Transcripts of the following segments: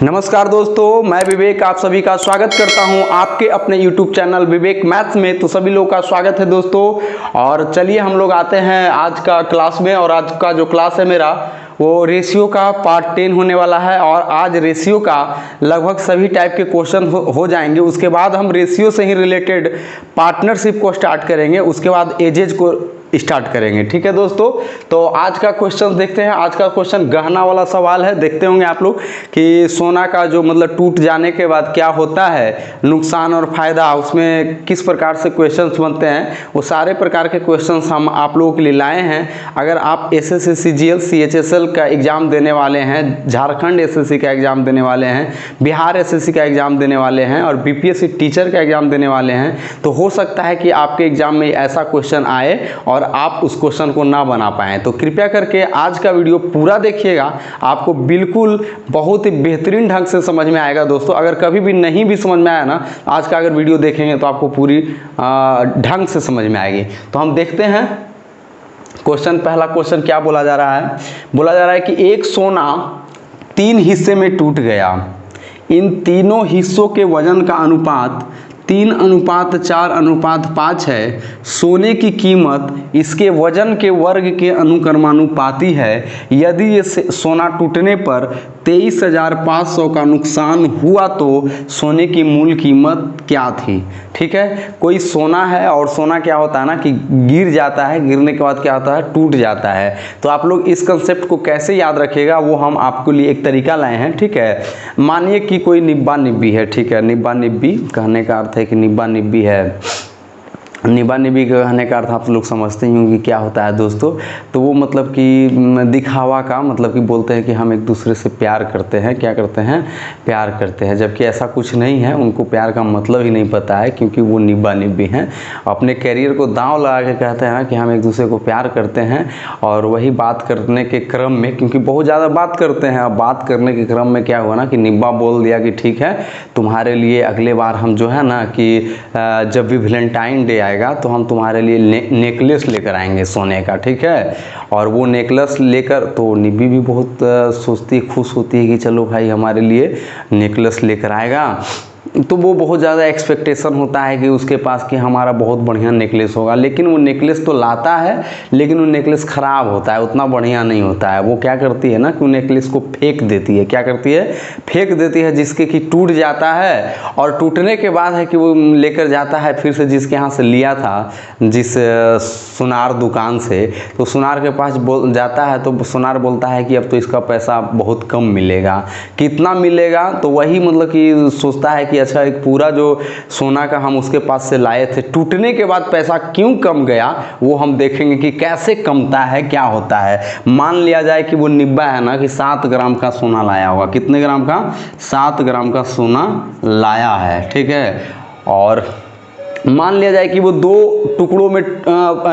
नमस्कार दोस्तों, मैं विवेक आप सभी का स्वागत करता हूं आपके अपने YouTube चैनल विवेक मैथ्स में। तो सभी लोगों का स्वागत है दोस्तों। और चलिए हम लोग आते हैं आज का क्लास में। और आज का जो क्लास है मेरा वो रेशियो का पार्ट 10 होने वाला है। और आज रेशियो का लगभग सभी टाइप के क्वेश्चन हो जाएंगे। उसके बाद हम रेशियो से ही रिलेटेड पार्टनरशिप को स्टार्ट करेंगे, उसके बाद एजेज को स्टार्ट करेंगे। ठीक है दोस्तों, तो आज का क्वेश्चन देखते हैं। आज का क्वेश्चन गहना वाला सवाल है। देखते होंगे आप लोग कि सोना का जो मतलब टूट जाने के बाद क्या होता है, नुकसान और फायदा, उसमें किस प्रकार से क्वेश्चंस बनते हैं, वो सारे प्रकार के क्वेश्चंस हम आप लोगों के लिए लाए हैं। अगर आप एसएससी सीजीएल सीएचएसएल का एग्जाम देने वाले हैं, झारखंड एसएससी का एग्जाम देने वाले हैं, बिहार एसएससी का एग्जाम देने वाले हैं और बीपीएससी टीचर का एग्जाम देने वाले हैं, तो हो सकता है कि आपके एग्जाम में ऐसा क्वेश्चन आए और आप उस क्वेश्चन को ना बना पाएं। तो कृपया करके आज का वीडियो पूरा देखिएगा, आपको बिल्कुल बहुत ही बेहतरीन ढंग से समझ में आएगा दोस्तों। अगर कभी भी नहीं भी समझ में आया ना, आज का अगर वीडियो देखेंगे तो आपको पूरी ढंग से समझ में आएगी। तो हम देखते हैं क्वेश्चन। पहला क्वेश्चन क्या बोला जा रहा है? बोला जा रहा है कि एक सोना 3 हिस्से में टूट गया। इन तीनों हिस्सों के वजन का अनुपात 3:4:5 है। सोने की कीमत इसके वजन के वर्ग के अनुक्रमानुपाती है। यदि ये सोना टूटने पर 23,500 का नुकसान हुआ तो सोने की मूल कीमत क्या थी? ठीक है, कोई सोना है और सोना क्या होता है ना कि गिर जाता है, गिरने के बाद क्या होता है, टूट जाता है। तो आप लोग इस कंसेप्ट को कैसे याद रखिएगा वो हम आपके लिए एक तरीका लाए हैं। ठीक है, मानिए कि कोई निब्बा निब्बी है। ठीक है, निब्बा निब्बी कहने का अर्थ है कि निब्बा निब्बी है। निब्बा निब्बी का कहने का अर्थ आप लोग समझते ही होंगे क्या होता है दोस्तों। तो वो मतलब कि दिखावा का मतलब कि बोलते हैं कि हम एक दूसरे से प्यार करते हैं। क्या करते हैं? प्यार करते हैं, जबकि ऐसा कुछ नहीं है। उनको प्यार का मतलब ही नहीं पता है, क्योंकि वो निब्बा निब्बी हैं। अपने कैरियर को दांव लगा के कहते हैं कि हम एक दूसरे को प्यार करते हैं। और वही बात करने के क्रम में, क्योंकि बहुत ज़्यादा बात करते हैं, अब बात करने के क्रम में क्या हुआ ना कि निब्बा बोल दिया कि ठीक है, तुम्हारे लिए अगले बार हम जो है ना कि जब भी वैलेंटाइन डे तो हम तुम्हारे लिए नेकलेस लेकर आएंगे सोने का। ठीक है, और वो नेकलेस लेकर तो निब्बी भी बहुत सोचती, खुश होती है कि चलो भाई हमारे लिए नेकलेस लेकर आएगा। तो वो बहुत ज़्यादा एक्सपेक्टेशन होता है कि उसके पास कि हमारा बहुत बढ़िया नेकलेस होगा। लेकिन वो नेकलेस तो लाता है, लेकिन वो नेकलेस ख़राब होता है, उतना बढ़िया नहीं होता है। वो क्या करती है ना कि वो नेकलेस को फेंक देती है। क्या करती है? फेंक देती है, जिसके कि टूट जाता है। और टूटने के बाद है कि वो लेकर जाता है फिर से जिसके यहाँ से लिया था, जिस सुनार दुकान से। तो सुनार के पास जाता है तो सुनार बोलता है कि अब तो इसका पैसा बहुत कम मिलेगा। कितना मिलेगा? तो वही मतलब कि सोचता है कि अच्छा, एक पूरा जो सोना का हम उसके पास से लाए थे, टूटने के बाद पैसा क्यों कम गया, वो हम देखेंगे कि कैसे कमता है, क्या होता है। मान लिया जाए कि वो निब्बा है ना कि 7 ग्राम का सोना लाया होगा। कितने ग्राम का? 7 ग्राम का सोना लाया है। ठीक है, और मान लिया जाए कि वो 2 टुकड़ों में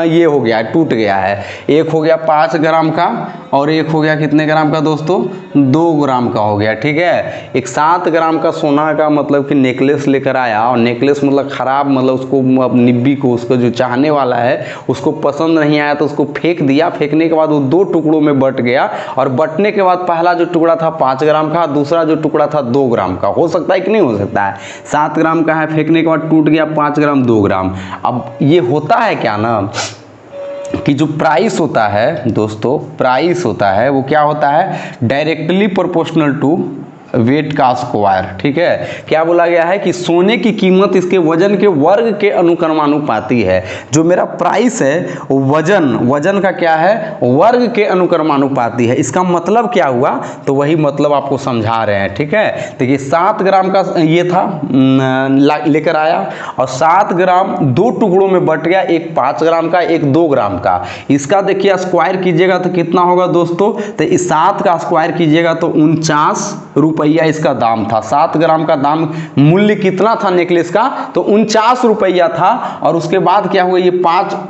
ये हो गया, टूट गया है। एक हो गया 5 ग्राम का और एक हो गया कितने ग्राम का दोस्तों? 2 ग्राम का हो गया। ठीक है, एक 7 ग्राम का सोना का मतलब कि नेकलेस लेकर आया, और नेकलेस मतलब ख़राब, मतलब उसको निब्बी को, उसको जो चाहने वाला है उसको पसंद नहीं आया तो उसको फेंक दिया। फेंकने के बाद वो 2 टुकड़ों में बट गया, और बटने के बाद पहला जो टुकड़ा था 5 ग्राम का, दूसरा जो टुकड़ा था 2 ग्राम का। हो सकता है कि नहीं हो सकता है? 7 ग्राम का है, फेंकने के बाद टूट गया 5 ग्राम 2 ग्राम। अब ये होता है क्या ना कि जो प्राइस होता है दोस्तों, प्राइस होता है वो क्या होता है? डायरेक्टली प्रोपोर्शनल टू वेट का स्क्वायर। ठीक है, क्या बोला गया है कि सोने की कीमत इसके वजन के वर्ग के अनुक्रमानुपाती है। जो मेरा प्राइस है वजन का क्या है? वर्ग के अनुक्रमानुपाती है। इसका मतलब क्या हुआ? तो वही मतलब आपको समझा रहे हैं। ठीक है, देखिए 7 ग्राम का ये था, लेकर आया और 7 ग्राम 2 टुकड़ों में बट गया, एक 5 ग्राम का, एक 2 ग्राम का। इसका देखिए स्क्वायर कीजिएगा तो कितना होगा दोस्तों? तो इस 7 का स्क्वायर कीजिएगा तो 49 रुपये इसका दाम था। 7 ग्राम का दाम, मूल्य कितना था नेकलेस का? तो 49 रुपया था। और उसके बाद क्या हुआ, ये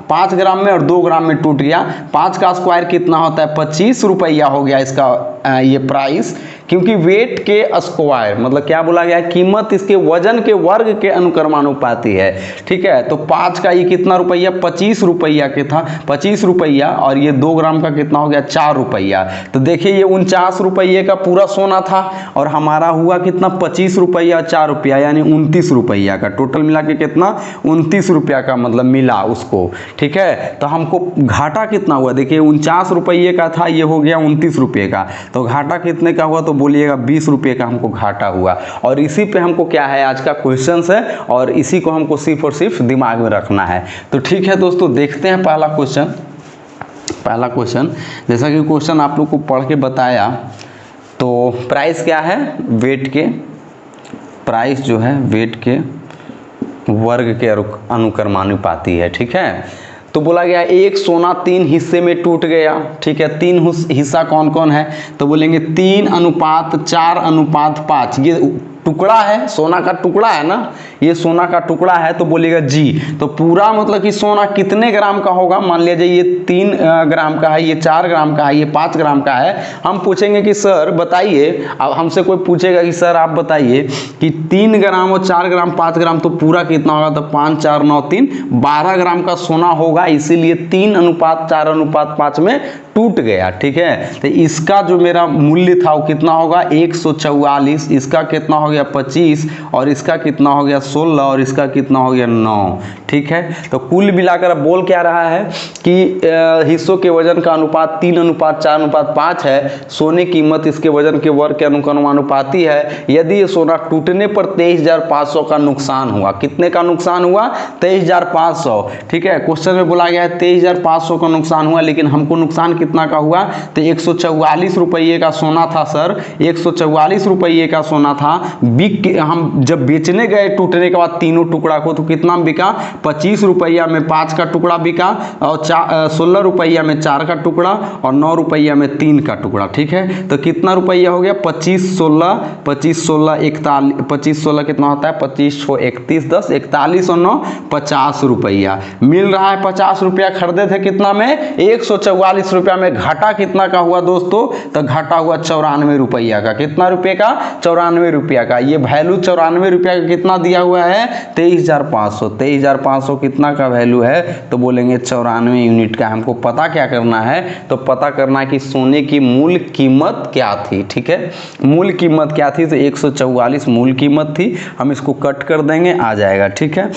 5 ग्राम में और 2 ग्राम में टूट गया। 5 का स्क्वायर कितना होता है? 25 रुपया हो गया इसका ये प्राइस, क्योंकि वेट के स्क्वायर मतलब क्या बोला गया है, कीमत इसके वजन के वर्ग के अनुक्रमानुपाती है। ठीक है, तो 5 का ये कितना रुपया, 25 रुपया के था, 25 रुपया, और ये 2 ग्राम का कितना हो गया, 4 रुपया। तो देखिए ये 49 रुपये का पूरा सोना था और हमारा हुआ कितना, 25 रुपया 4 रुपया, यानी 29 रुपया का टोटल मिला के कितना, 29 रुपया का मतलब मिला उसको। ठीक है, तो हमको घाटा कितना हुआ, देखिए 49 रुपये का था, ये हो गया 29 रुपये का, तो घाटा कितने का हुआ, तो बोलिएगा 20 रुपये का हमको घाटा हुआ। और इसी पे हमको क्या है आज का क्वेश्चन है, और इसी को हमको सिर्फ और सिर्फ दिमाग में रखना है। तो ठीक है दोस्तों, देखते हैं पहला क्वेश्चन। जैसा कि क्वेश्चन आप लोग को पढ़ के बताया, तो प्राइस क्या है, वेट के प्राइस जो है वेट के वर्ग के अनुक्रमानुपाती है। ठीक है, तो बोला गया एक सोना 3 हिस्से में टूट गया। ठीक है, 3 हिस्सा कौन कौन है, तो बोलेंगे 3:4:5, ये टुकड़ा है, सोना का टुकड़ा है ना, ये सोना का टुकड़ा है, तो बोलिएगा जी। तो पूरा मतलब कि सोना कितने ग्राम का होगा, मान लीजिए ये 3 ग्राम का है, ये 4 ग्राम का है, ये 5 ग्राम का है। हम पूछेंगे कि सर बताइए, अब हमसे कोई पूछेगा कि सर आप बताइए कि 3 ग्राम और 4 ग्राम 5 ग्राम तो पूरा कितना होगा, तो 5 4 9 3 12 ग्राम का सोना होगा, इसीलिए 3:4:5 में टूट गया। ठीक है, तो इसका जो मेरा मूल्य था वो कितना होगा, 144, इसका कितना हो गया 25, और इसका कितना हो गया 16, और इसका कितना हो गया 9। ठीक है, तो कुल मिलाकर बोल क्या रहा है कि हिस्सों के वजन का अनुपात 3:4:5 है, सोने की कीमत इसके वजन के वर्ग के अनुक्रमानुपाती है। यदि ये सोना टूटने पर 23,500 का नुकसान हुआ, कितने का नुकसान हुआ, 23,500। ठीक है, क्वेश्चन में बोला गया है 23,500 का नुकसान हुआ, लेकिन हमको नुकसान कितना का हुआ, तो 144 रुपये का सोना था सर, 144 रुपये का सोना था, बिक हम जब बेचने गए टूटने के बाद तीनों टुकड़ा को, तो कितना में बिका, 25 रुपया में 5 का टुकड़ा बिका, और 16 रुपया में 4 का टुकड़ा, और 9 रुपया में 3 का टुकड़ा। ठीक है, तो कितना रुपया हो गया, 25 16 41 कितना होता है, 25 6 31 10 41 और 9 50 रुपया मिल रहा है। 50 रुपया खरीदे थे कितना में, 144 रुपया में। घाटा कितना का हुआ दोस्तों, तो घाटा हुआ 94 रुपया का। कितना रुपये का, 94 रुपया का। ये वैल्यू 94 रुपया का कितना दिया हुआ है, 23,500। 23,500 कितना का वैल्यू है, तो बोलेंगे 94 यूनिट का। हमको पता क्या करना है, तो पता करना है कि सोने की मूल कीमत क्या थी। ठीक है, मूल कीमत क्या थी, तो 144 मूल कीमत थी। हम इसको कट कर देंगे, आ जाएगा। ठीक है,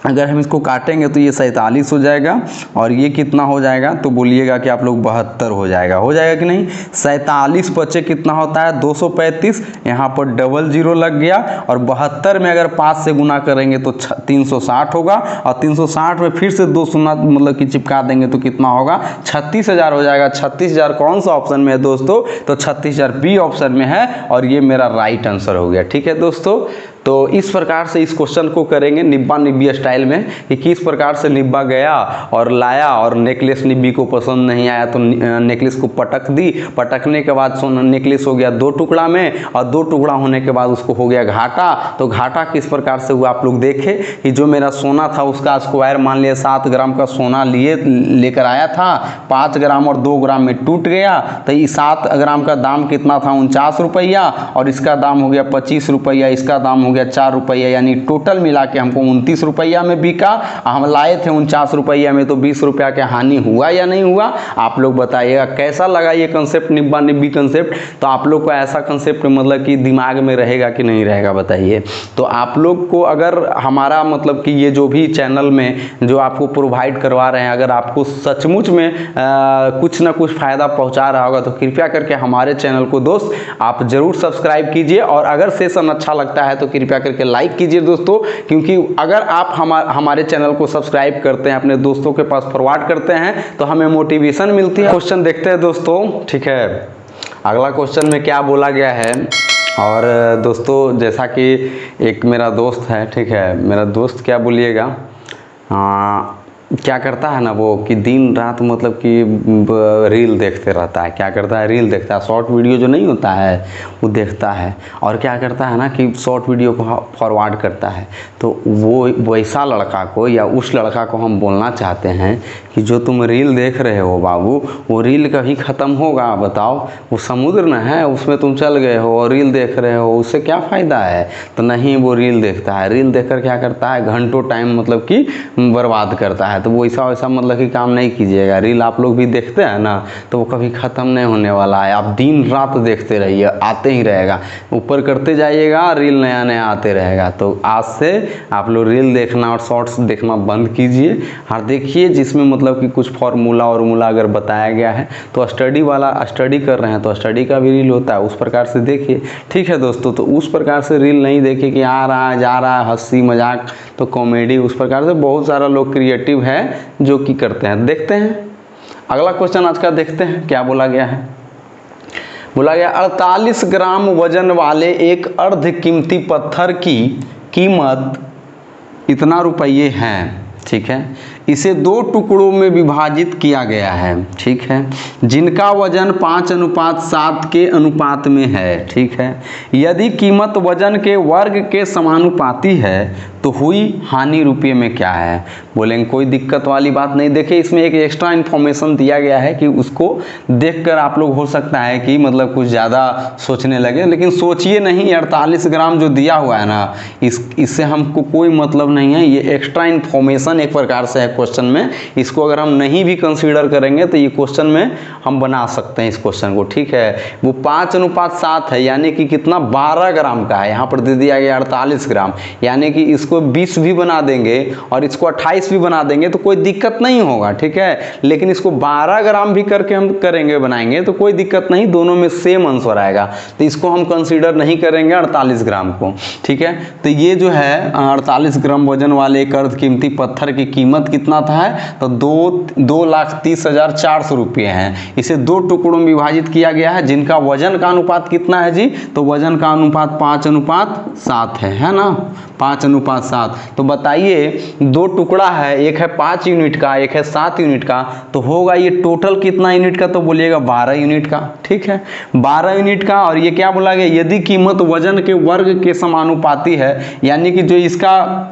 अगर हम इसको काटेंगे तो ये 47 हो जाएगा, और ये कितना हो जाएगा, तो बोलिएगा कि आप लोग 72 हो जाएगा कि नहीं। 47 बचे कितना होता है, 235, यहाँ पर डबल 0 लग गया, और 72 में अगर 5 से गुना करेंगे तो 360 होगा, और 360 में फिर से 2 शून्य मतलब कि चिपका देंगे तो कितना होगा, 36,000 हो जाएगा। 36,000 कौन सा ऑप्शन में है दोस्तों, तो 36,000 बी ऑप्शन में है, और ये मेरा राइट आंसर हो गया। ठीक है दोस्तों, तो इस प्रकार से इस क्वेश्चन को करेंगे निब्बा निब्बी स्टाइल में, कि किस प्रकार से निब्बा गया और लाया, और नेकलेस निब्बी को पसंद नहीं आया तो नेकलेस को पटक दी, पटकने के बाद सोना नेकलेस हो गया 2 टुकड़ा में, और 2 टुकड़ा होने के बाद उसको हो गया घाटा। तो घाटा किस प्रकार से हुआ आप लोग देखे, कि जो मेरा सोना था उसका स्क्वायर मान लिया 7 ग्राम का सोना लेकर आया था, 5 ग्राम और 2 ग्राम में टूट गया, तो ये 7 ग्राम का दाम कितना था, 49 रुपया, और इसका दाम हो गया 25 रुपया, इसका दाम हो गया 4 रुपया, यानी टोटल मिला के हमको 29 रुपया में बिका। हम लाए थे 49 रुपया में, तो 20 रुपया का हानि हुआ या नहीं हुआ, आप लोग बताइएगा। कैसा लगा ये कंसेप्ट, निब्बा निब्बी कंसेप्ट, तो आप लोग को ऐसा कंसेप्ट मतलब कि दिमाग में रहेगा कि नहीं रहेगा बताइए। तो आप लोग को अगर हमारा मतलब कि ये जो भी चैनल में जो आपको प्रोवाइड करवा रहे हैं, अगर आपको सचमुच में कुछ ना कुछ फ़ायदा पहुँचा रहा होगा, तो कृपया करके हमारे चैनल को दोस्त आप ज़रूर सब्सक्राइब कीजिए, और अगर सेशन अच्छा लगता है तो कृपया करके लाइक कीजिए दोस्तों, क्योंकि अगर आप हमारे चैनल को सब्सक्राइब करते हैं, अपने दोस्तों के पास फॉरवर्ड करते हैं, तो हमें मोटिवेशन मिलती है। क्वेश्चन देखते हैं दोस्तों। ठीक है, अगला क्वेश्चन में क्या बोला गया है, और दोस्तों जैसा कि एक मेरा दोस्त है, ठीक है, मेरा दोस्त क्या बोलिएगा, क्या करता है ना वो कि दिन रात मतलब कि रील देखते रहता है। क्या करता है, रील देखता है, शॉर्ट वीडियो जो नहीं होता है वो देखता है। और क्या करता है ना कि शॉर्ट वीडियो को फॉरवर्ड करता है। तो वो वैसा लड़का को या उस लड़का को हम बोलना चाहते हैं कि जो तुम रील देख रहे हो बाबू, वो रील कभी ख़त्म होगा बताओ? वो समुद्र न है, उसमें तुम चल गए हो और रील देख रहे हो, उससे क्या फ़ायदा है? तो नहीं, वो रील देखता है। रील देखकर क्या करता है, घंटों टाइम मतलब कि बर्बाद करता है। तो वो वैसा मतलब कि काम नहीं कीजिएगा। रील आप लोग भी देखते हैं ना, तो वो कभी ख़त्म नहीं होने वाला है। आप दिन रात देखते रहिए, आते ही रहेगा, ऊपर करते जाइएगा, रील नया नया आते रहेगा। तो आज से आप लोग रील देखना और शॉर्ट्स देखना बंद कीजिए और देखिए जिसमें मतलब कि कुछ फार्मूला अगर बताया गया है। तो स्टडी वाला स्टडी कर रहे हैं तो स्टडी का भी रील होता है, उस प्रकार से देखिए। ठीक है दोस्तों, तो उस प्रकार से रील नहीं देखिए कि आ रहा है जा रहा है, हंसी मजाक, तो कॉमेडी, उस प्रकार से बहुत सारा लोग क्रिएटिव है जो कि करते हैं। देखते हैं अगला क्वेश्चन आज का, देखते हैं क्या बोला गया है। बोला गया 48 ग्राम वजन वाले एक अर्ध कीमती पत्थर की कीमत इतना रुपये हैं। ठीक है, इसे 2 टुकड़ों में विभाजित किया गया है। ठीक है, जिनका वजन 5:7 के अनुपात में है। ठीक है, यदि कीमत वजन के वर्ग के समानुपाती है तो हुई हानि रुपये में क्या है? बोलेंगे कोई दिक्कत वाली बात नहीं। देखिए इसमें एक एक्स्ट्रा इन्फॉर्मेशन दिया गया है कि उसको देखकर आप लोग हो सकता है कि मतलब कुछ ज़्यादा सोचने लगे, लेकिन सोचिए नहीं। 48 ग्राम जो दिया हुआ है ना, इससे हमको कोई मतलब नहीं है। ये एक्स्ट्रा इन्फॉर्मेशन एक प्रकार से है क्वेश्चन में। इसको अगर हम नहीं भी कंसीडर करेंगे तो ये क्वेश्चन में हम बना सकते हैं इस क्वेश्चन को। ठीक है, वो 5:7 है, यानी कि कितना, 12 ग्राम का है। यहाँ पर दे दिया गया 48 ग्राम, यानी कि इसको 20 भी बना देंगे और इसको 28 भी बना देंगे तो कोई दिक्कत नहीं होगा। ठीक है, लेकिन इसको 12 ग्राम भी करके हम करेंगे, बनाएंगे तो कोई दिक्कत नहीं, दोनों में सेम आंसर आएगा। तो इसको हम कंसीडर नहीं करेंगे 48 ग्राम को। ठीक है, तो ये जो है 48 ग्राम वजन वाले एक अर्ध कीमती पत्थर की कीमत कितना था, तो 2,30,400 रुपये हैं। इसे 2 टुकड़ों में विभाजित किया गया है, जिनका वजन का अनुपात कितना है जी, तो वजन का अनुपात 5:7 है ना, 5:7। तो बताइए 2 टुकड़ा है, एक है 5 यूनिट का, एक है 7 यूनिट का, तो होगा ये टोटल कितना यूनिट का, तो बोलिएगा 12 यूनिट का। ठीक है, 12 यूनिट का। और ये क्या बोला गया, यदि कीमत वजन के वर्ग के समानुपाती है, यानी कि जो इसका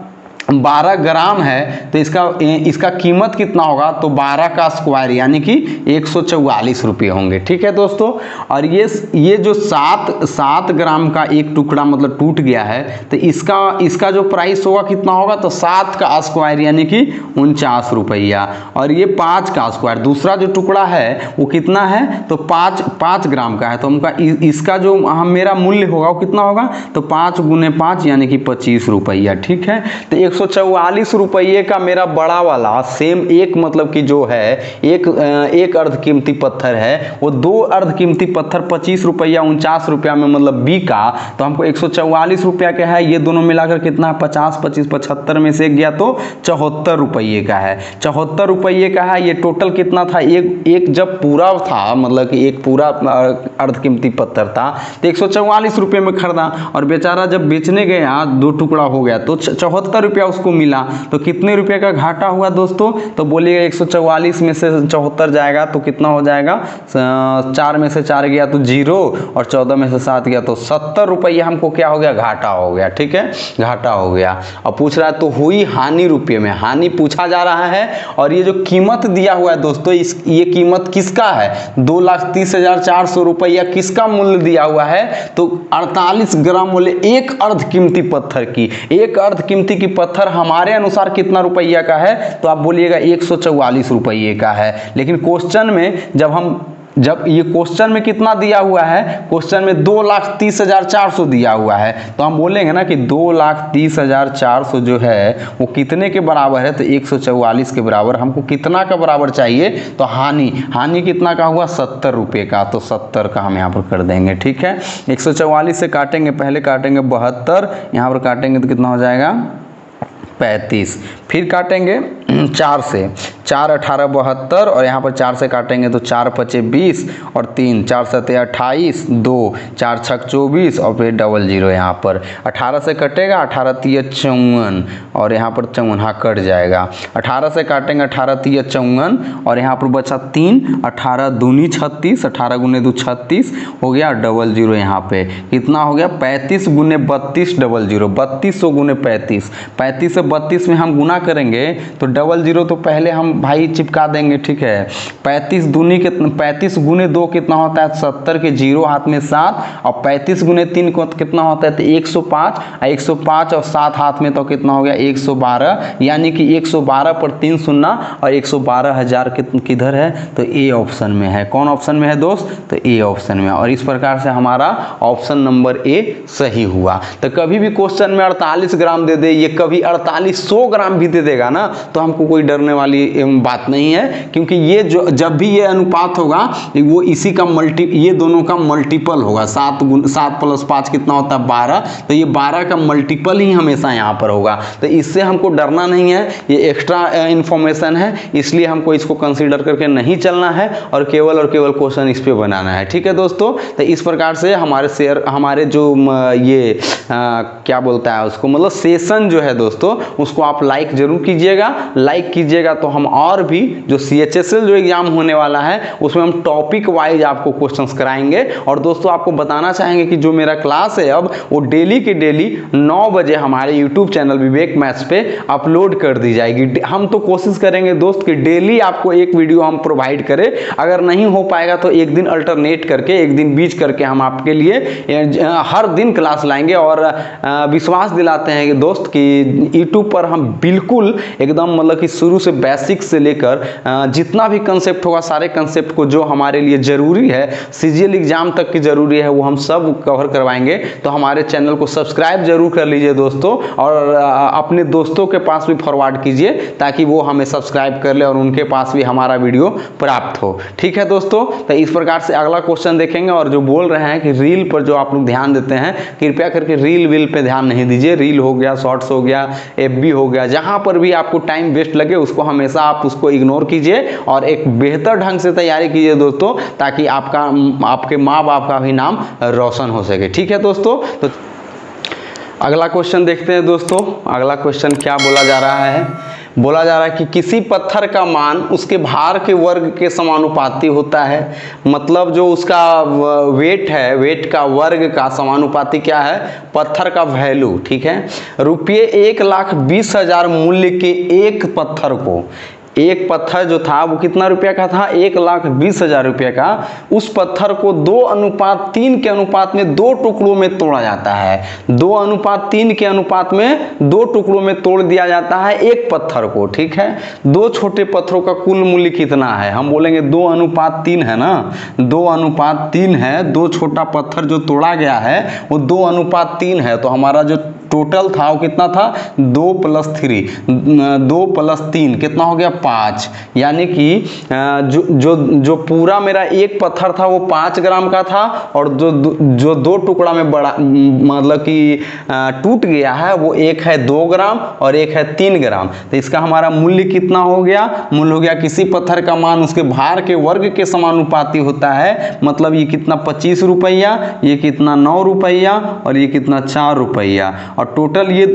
12 ग्राम है तो इसका कीमत कितना होगा, तो 12 का स्क्वायर यानी कि 144 रुपये होंगे। ठीक है दोस्तों, और ये जो 7 ग्राम का एक टुकड़ा मतलब टूट गया है, तो इसका जो प्राइस होगा कितना होगा, तो 7 का स्क्वायर यानी कि 49 रुपया। और ये 5 का स्क्वायर, दूसरा जो टुकड़ा है वो कितना है, तो 5 ग्राम का है। तो हमका इसका जो मेरा मूल्य होगा वो कितना होगा, तो 5 × 5 यानी कि 25 रुपया। ठीक है, तो 144 रुपये का मेरा बड़ा वाला सेम एक मतलब कि जो है एक अर्ध कीमती पत्थर है, वो 2 अर्ध कीमती पत्थर 25 रुपया 49 रुपया में मतलब बिका। तो हमको 144 रुपया का है, ये दोनों मिलाकर कितना, 50 25 75 में से गया तो 74 रुपये का है। 74 रुपये का है। ये टोटल कितना था, एक जब पूरा था मतलब कि एक पूरा अर्ध कीमती पत्थर था तो 144 रुपये में खरीदा, और बेचारा जब बेचने गया 2 टुकड़ा हो गया तो 74 रुपया उसको मिला। तो कितने रुपए का घाटा हुआ दोस्तों, तो बोलिएगा 144 में से 74 जाएगा तो कितना हो जाएगा, 4 में से 4 गया तो 0 और 14 में से 7 गया तो 70 रुपये हमको क्या हो गया, घाटा हो गया। ठीक है, घाटा हो गया। अब पूछ रहा है तो हुई हानि रुपये में, हानि पूछा जा रहा है। और ये जो कीमत दिया हुआ है दोस्तों, ये कीमत किसका है, 2,30,400 रुपया किसका मूल्य दिया हुआ है, तो 48 ग्राम वाले एक अर्ध कीमती पत्थर की, एक अर्ध कीमती की पत्थर हमारे अनुसार कितना रुपया का है, तो आप बोलिएगा 144 रुपये का है। लेकिन क्वेश्चन में जब ये क्वेश्चन में कितना दिया हुआ है, क्वेश्चन में 2,30,400 दिया हुआ है, तो हम बोलेंगे ना कि 2,30,400 जो है वो कितने के बराबर है, तो 144 के बराबर। हमको कितना का बराबर चाहिए, तो हानि कितना का हुआ, 70 रुपये का। तो 70 का हम यहाँ पर कर देंगे। ठीक है, 144 से काटेंगे, पहले काटेंगे 72, यहाँ पर काटेंगे तो कितना हो जाएगा 35, फिर काटेंगे 4 से 4 18 72 और यहाँ पर 4 से काटेंगे तो 4 पचे 20 और 3 4 सते 28 2 4 छक 24 और फिर 00 यहाँ पर 18 से कटेगा 18 तिया 54 और यहाँ पर 54 हाँ कट जाएगा। 18 से काटेंगे 18 तिया 54 और यहाँ पर बचा 3 18 दूनी 36 18 गुने 2 36 हो गया 00 यहाँ पे कितना हो गया 35 गुने 32 00 3200 गुने 35 35 से 32 में हम गुना करेंगे तो 00 तो पहले हम भाई चिपका देंगे ठीक है। 35 दूनी कितना 35 गुने 2 कितना होता है 70 के 0 हाथ में 7 और 35 गुने 3 को कितना होता है तो 105 105 और 7 हाथ में तो कितना हो गया 112 यानी कि 112 पर 3 शून्य और 112,000 किधर है तो ए ऑप्शन में है। कौन ऑप्शन में है दोस्त तो ए ऑप्शन में। और इस प्रकार से हमारा ऑप्शन नंबर ए सही हुआ। तो कभी भी क्वेश्चन में 48 ग्राम दे दे, ये कभी 4800 ग्राम भी दे देगा ना तो हमको कोई डरने वाली बात नहीं है, क्योंकि ये जो जब भी ये अनुपात होगा वो इसी का ये दोनों का मल्टीपल होगा। 7 + 5 कितना होता है 12, तो ये 12 का मल्टीपल ही हमेशा यहाँ पर होगा। तो इससे हमको डरना नहीं है, ये एक्स्ट्रा इंफॉर्मेशन है, इसलिए हमको इसको कंसीडर करके नहीं चलना है और केवल क्वेश्चन इस पे बनाना है। ठीक है दोस्तों, तो इस प्रकार से हमारे जो ये क्या बोलता है उसको मतलब सेशन जो है दोस्तों उसको आप लाइक जरूर कीजिएगा। लाइक कीजिएगा तो हम और भी जो CHSL जो एग्जाम होने वाला है उसमें हम टॉपिक वाइज आपको क्वेश्चंस कराएंगे। और दोस्तों आपको बताना चाहेंगे कि जो मेरा क्लास है अब वो डेली की डेली 9 बजे हमारे यूट्यूब चैनल विवेक मैथ्स पे अपलोड कर दी जाएगी। हम तो कोशिश करेंगे दोस्त कि डेली आपको एक वीडियो हम प्रोवाइड करें। अगर नहीं हो पाएगा तो एक दिन अल्टरनेट करके, एक दिन बीच करके हम आपके लिए हर दिन क्लास लाएंगे। और विश्वास दिलाते हैं कि दोस्त कि यूट्यूब पर हम बिल्कुल एकदम मतलब कि शुरू से बेसिक से लेकर जितना भी कंसेप्ट होगा सारे कंसेप्ट को जो हमारे लिए ज़रूरी है CGL एग्जाम तक की ज़रूरी है वो हम सब कवर करवाएंगे। तो हमारे चैनल को सब्सक्राइब जरूर कर लीजिए दोस्तों, और अपने दोस्तों के पास भी फॉरवर्ड कीजिए ताकि वो हमें सब्सक्राइब कर ले और उनके पास भी हमारा वीडियो प्राप्त हो। ठीक है दोस्तों, तो इस प्रकार से अगला क्वेश्चन देखेंगे। और जो बोल रहे हैं कि रील पर जो आप लोग ध्यान देते हैं, कृपया करके रील पे ध्यान नहीं दीजिए। रील हो गया, शॉर्ट्स हो गया, FB हो गया, जहां पर भी आपको टाइम वेस्ट लगे उसको हमेशा आप उसको इग्नोर कीजिए और एक बेहतर ढंग से तैयारी कीजिए दोस्तों, ताकि आपके माँ बाप का भी नाम रोशन हो सके। ठीक है दोस्तों, तो अगला क्वेश्चन देखते हैं दोस्तों। अगला क्वेश्चन क्या बोला जा रहा है, बोला जा रहा है कि किसी पत्थर का मान उसके भार के वर्ग के समानुपाती होता है। मतलब जो उसका वेट है, वेट का वर्ग का समानुपाती क्या है, पत्थर का वैल्यू। ठीक है, रुपये 1,20,000 मूल्य के एक पत्थर को, एक पत्थर जो था वो कितना रुपया का था 1,20,000 रुपये का, उस पत्थर को 2:3 के अनुपात में 2 टुकड़ों में तोड़ा जाता है। 2:3 के अनुपात में 2 टुकड़ों में तोड़ दिया जाता है एक पत्थर को। ठीक है, 2 छोटे पत्थरों का कुल मूल्य कितना है, हम बोलेंगे 2:3 है ना, 2:3 है। 2 छोटा पत्थर जो तोड़ा गया है वो 2:3 है, तो हमारा जो टोटल था वो कितना था 2 + 3, 2 + 3 कितना हो गया 5। यानी कि जो पूरा मेरा एक पत्थर था वो 5 ग्राम का था, और जो 2 टुकड़ा में बड़ा मतलब कि टूट गया है वो एक है 2 ग्राम और एक है 3 ग्राम। तो इसका हमारा मूल्य कितना हो गया, मूल्य हो गया किसी पत्थर का मान उसके भार के वर्ग के समानुपाती होता है। मतलब ये कितना 25 रुपया, ये कितना 9 रुपया और ये कितना 4 रुपया। और टोटल ये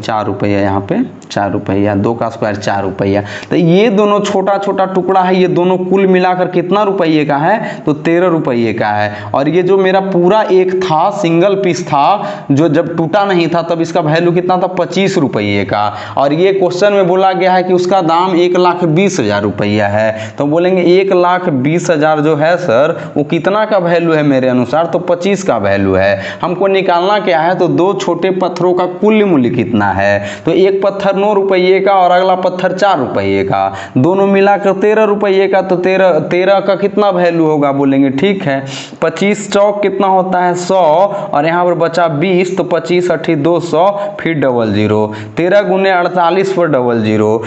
4 रुपया, यहाँ पे 4 रुपया, 2 का स्क्वायर 4 रुपया। तो ये दोनों छोटा छोटा टुकड़ा है, ये दोनों कुल मिलाकर कितना रुपये का है तो 13 रुपये का है। और ये जो मेरा पूरा एक था सिंगल पीस था जो जब टूटा नहीं था तब इसका वैल्यू कितना था 25 रुपये का। और ये क्वेश्चन में बोला गया है कि उसका दाम 1,20,000 रुपया है। तो बोलेंगे 1,20,000 जो है सर वो कितना का वैल्यू है मेरे अनुसार, तो 25 का वैल्यू है। हमको निकालना क्या है तो 2 छोटे पत्थरों का कुल मूल्य कितना है, तो एक पत्थर 9 रुपये का और अगला पत्थर 4 रुपये का, दोनों मिलाकर 13 रुपये का। तो 13 का कितना वैल्यू होगा, बोलेंगे ठीक है 25 चौक कितना होता है 100 और यहाँ पर बचा 20, तो 25 8 200 फिर 00, 13 गुने 48 पर 00,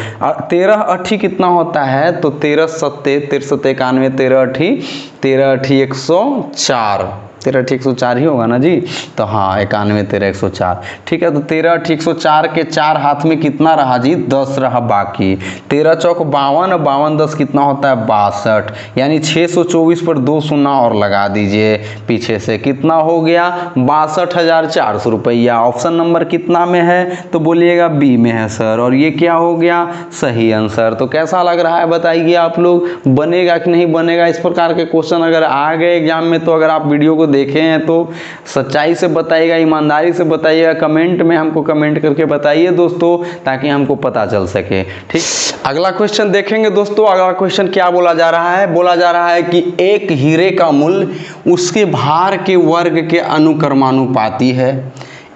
13 8 कितना होता है तो 13 7 93 91, 13 8 104, 13 8 104 ही होगा ना जी। तो हाँ 91 13 104, ठीक है। तो 13 8 104 के 4 हाथ में कितना रहा जी, 10 रहा बाकी। 13 चौक 52 और 52 10 कितना होता है 62, यानी 624 पर 2 शून्य और लगा दीजिए पीछे से, कितना हो गया 62,400 रुपया। ऑप्शन नंबर कितना में है, तो बोलिएगा बी में है सर, और ये क्या हो गया सही आंसर। तो कैसा लग रहा है बताइए आप लोग, बनेगा कि नहीं बनेगा इस प्रकार के क्वेश्चन अगर आ गए एग्जाम में? तो अगर आप वीडियो को देखे हैं तो सच्चाई से बताइएगा, ईमानदारी से बताइएगा, कमेंट में हमको कमेंट करके बताइए दोस्तों, ताकि हमको पता चल सके, ठीक। अगला क्वेश्चन देखेंगे दोस्तों। अगला क्वेश्चन क्या बोला जा रहा है, बोला जा रहा है कि एक हीरे का मूल्य उसके भार के वर्ग के अनुक्रमानुपाती है।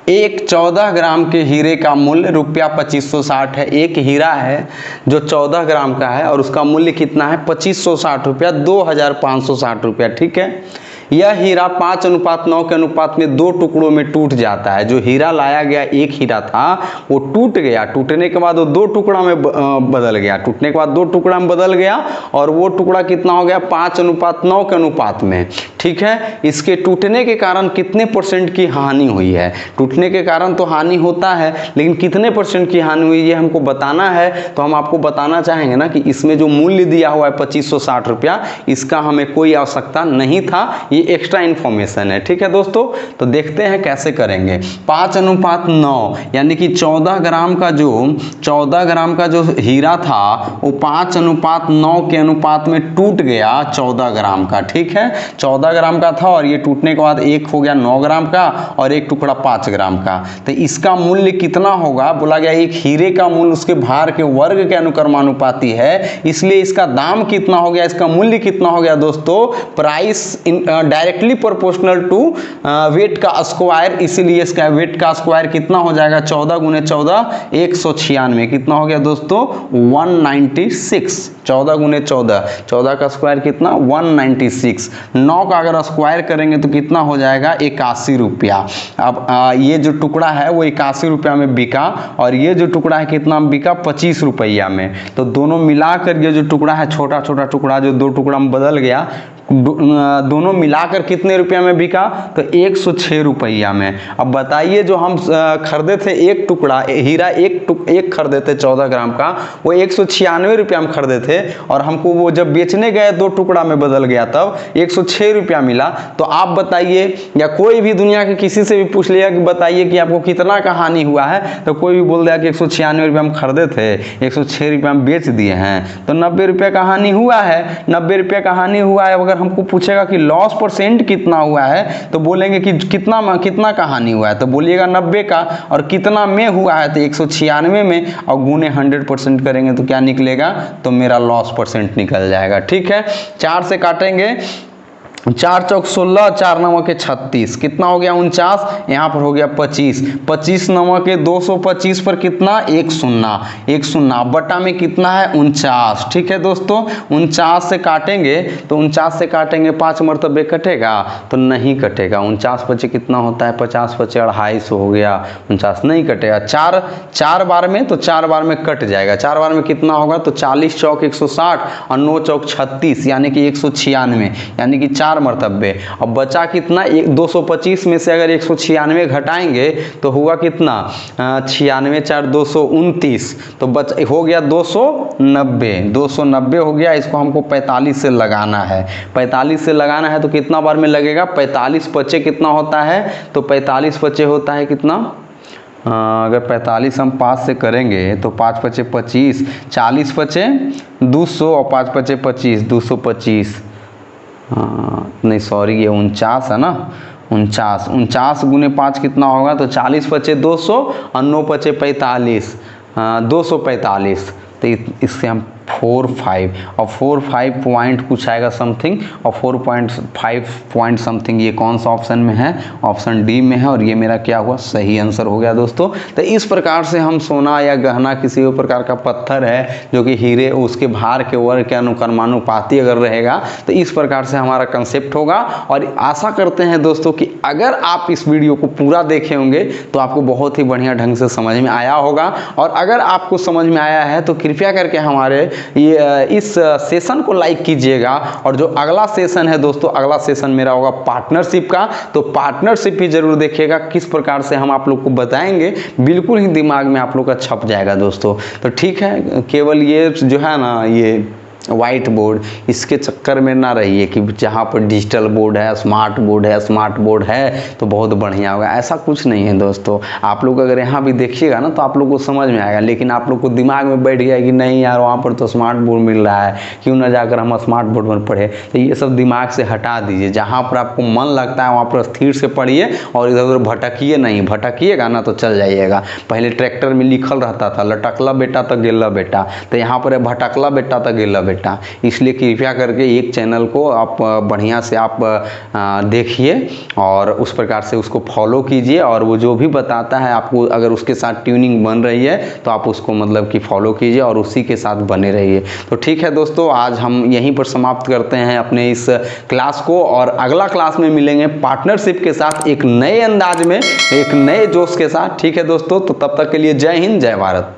एक 14 ग्राम के हीरे का मूल्य रुपया 2560 है। एक हीरा है जो 14 ग्राम का है और उसका मूल्य कितना है 2560 रुपया, 2560 रुपया, ठीक है। यह हीरा 5:9 के अनुपात में 2 टुकड़ों में टूट जाता है। जो हीरा लाया गया एक हीरा था वो टूट गया, टूटने के बाद वो 2 टुकड़ा में बदल गया, टूटने के बाद 2 टुकड़ा में बदल गया और वो टुकड़ा कितना हो गया 5:9 के अनुपात में, ठीक है। इसके टूटने के कारण कितने % की हानि हुई है? टूटने के कारण तो हानि होता है, लेकिन कितने % की हानि हुई ये हमको बताना है। तो हम आपको बताना चाहेंगे ना कि इसमें जो मूल्य दिया हुआ है 2560 रुपया, इसका हमें कोई आवश्यकता नहीं था, ये एक्स्ट्रा इन्फॉर्मेशन है, ठीक है दोस्तों। तो देखते हैं कैसे करेंगे। 5:9 यानी कि 14 ग्राम का जो हीरा था वो 5:9 के अनुपात में टूट गया 14 ग्राम का, ठीक है। 14 ग्राम का था और ये टूटने के बाद एक हो गया 9 ग्राम का और एक टुकड़ा 5 ग्राम का। तो इसका मूल्य कितना होगा, बोला गया एक हीरे का मूल्य उसके भार के वर्ग के अनुक्रमानुपाती है, इसलिए इसका दाम कितना हो गया, इसका मूल्य कितना हो गया दोस्तों, price directly proportional to weight का स्क्वायर, इसीलिए इसका वेट का स्क्वायर कितना हो जाएगा 14 × 14 196, कितना हो गया दोस्तों 196। 14 × 14, 14 का स्क्वायर कितना 196। 9 का अगर स्क्वायर करेंगे तो कितना हो जाएगा 81 रुपया। अब ये जो टुकड़ा है वो 81 रुपया में बिका और ये जो टुकड़ा है कितना में बिका 25 रुपया में। तो दोनों मिलाकर ये जो टुकड़ा है छोटा छोटा टुकड़ा जो 2 टुकड़ा में बदल गया, दोनों मिलाकर कितने रुपया में बिका, तो 106 रुपया में। अब बताइए जो हम खरीदे थे एक टुकड़ा हीरा, एक खरीदे थे 14 ग्राम का, वो 196 रुपया में खरीदे थे और हमको वो जब बेचने गए 2 टुकड़ा में बदल गया तब 106 रुपया मिला। तो आप बताइए, या कोई भी दुनिया के किसी से भी पूछ लिया कि बताइए कि आपको कितना का हानि हुआ है, तो कोई भी बोल दिया कि 196 रुपया में खरीदे थे 106 रुपया में बेच दिए हैं, तो 90 रुपया का हानि हुआ है। 90 रुपया का हानि हुआ है। अगर हमको पूछेगा कि लॉस % कितना हुआ है, तो बोलेंगे कि कितना का हानि हुआ है, तो बोलिएगा 90 का, और कितना में हुआ है तो 196 में, और गुने 100% करेंगे तो क्या निकलेगा, तो मेरा लॉस % निकल जाएगा, ठीक है। 4 से काटेंगे, 4 चौक 16, 4 9 के 36, कितना हो गया 49, यहाँ पर हो गया 25, 25 9 के 225 पर कितना 1 0 बटा में कितना है 49, ठीक है दोस्तों। 49 से काटेंगे तो 49 से काटेंगे 5 मरतबे कटेगा, तो नहीं कटेगा। 49 बचे कितना होता है 50 बचे 250 हो गया, 49 नहीं कटेगा। 4 बार में, तो 4 बार में कट जाएगा। 4 बार में कितना होगा, तो 40 चौक 160 और 9 चौक 36 यानी कि 196, यानी कि 4 मरतबे। अब बचा कितना 225 में से अगर 196 घटाएंगे तो हुआ कितना 96 4 229, तो हो गया 290 हो गया। इसको हमको 45 से लगाना है, 45 से लगाना है तो कितना बार में लगेगा 45 पचे कितना होता है, तो 45 पचे होता है कितना, अगर 45 हम 5 से करेंगे तो 5 पचे 25, 40 पचे 200 और 5 पचे 25, 225, नहीं सॉरी ये 49 है ना, 49 गुने 5 कितना होगा, तो 40 पचे 200 और 9 पचे 45, 245। तो इससे हम 45 और 45 पॉइंट कुछ आएगा समथिंग, और 4.5 पॉइंट समथिंग ये कौन सा ऑप्शन में है, ऑप्शन डी में है, और ये मेरा क्या हुआ सही आंसर हो गया दोस्तों। तो इस प्रकार से हम सोना या गहना किसी भी प्रकार का पत्थर है जो कि हीरे उसके भार के वर्ग के अनुक्रमानुपाती अगर रहेगा तो इस प्रकार से हमारा कंसेप्ट होगा। और आशा करते हैं दोस्तों कि अगर आप इस वीडियो को पूरा देखे होंगे तो आपको बहुत ही बढ़िया ढंग से समझ में आया होगा, और अगर आपको समझ में आया है तो कृपया करके हमारे ये इस सेशन को लाइक कीजिएगा। और जो अगला सेशन है दोस्तों, अगला सेशन मेरा होगा पार्टनरशिप का, तो पार्टनरशिप भी जरूर देखिएगा, किस प्रकार से हम आप लोग को बताएंगे, बिल्कुल ही दिमाग में आप लोग का छप जाएगा दोस्तों। तो ठीक है, केवल ये जो है ना, ये वाइट बोर्ड, इसके चक्कर में ना रहिए कि जहाँ पर डिजिटल बोर्ड है, स्मार्ट बोर्ड है तो बहुत बढ़िया होगा, ऐसा कुछ नहीं है दोस्तों। आप लोग अगर यहाँ भी देखिएगा ना तो आप लोग को समझ में आएगा, लेकिन आप लोग को दिमाग में बैठ गया कि नहीं यार वहाँ पर तो स्मार्ट बोर्ड मिल रहा है, क्यों ना जाकर हम स्मार्ट बोर्ड पर पढ़े। तो ये सब दिमाग से हटा दीजिए, जहाँ पर आपको मन लगता है वहाँ पर स्थिर से पढ़िए और इधर उधर भटकिए नहीं। भटकिएगा ना तो चल जाइएगा। पहले ट्रैक्टर में लिखल रहता था लटकला बेटा तो गेला बेटा, तो यहाँ पर है भटकला बेटा तो गेला बेटा। इसलिए कृपया करके एक चैनल को आप बढ़िया से आप देखिए और उस प्रकार से उसको फॉलो कीजिए, और वो जो भी बताता है आपको, अगर उसके साथ ट्यूनिंग बन रही है तो आप उसको मतलब कि फॉलो कीजिए और उसी के साथ बने रहिए। तो ठीक है दोस्तों, आज हम यहीं पर समाप्त करते हैं अपने इस क्लास को, और अगला क्लास में मिलेंगे पार्टनरशिप के साथ एक नए अंदाज में, एक नए जोश के साथ। ठीक है दोस्तों, तो तब तक के लिए जय हिंद, जय भारत।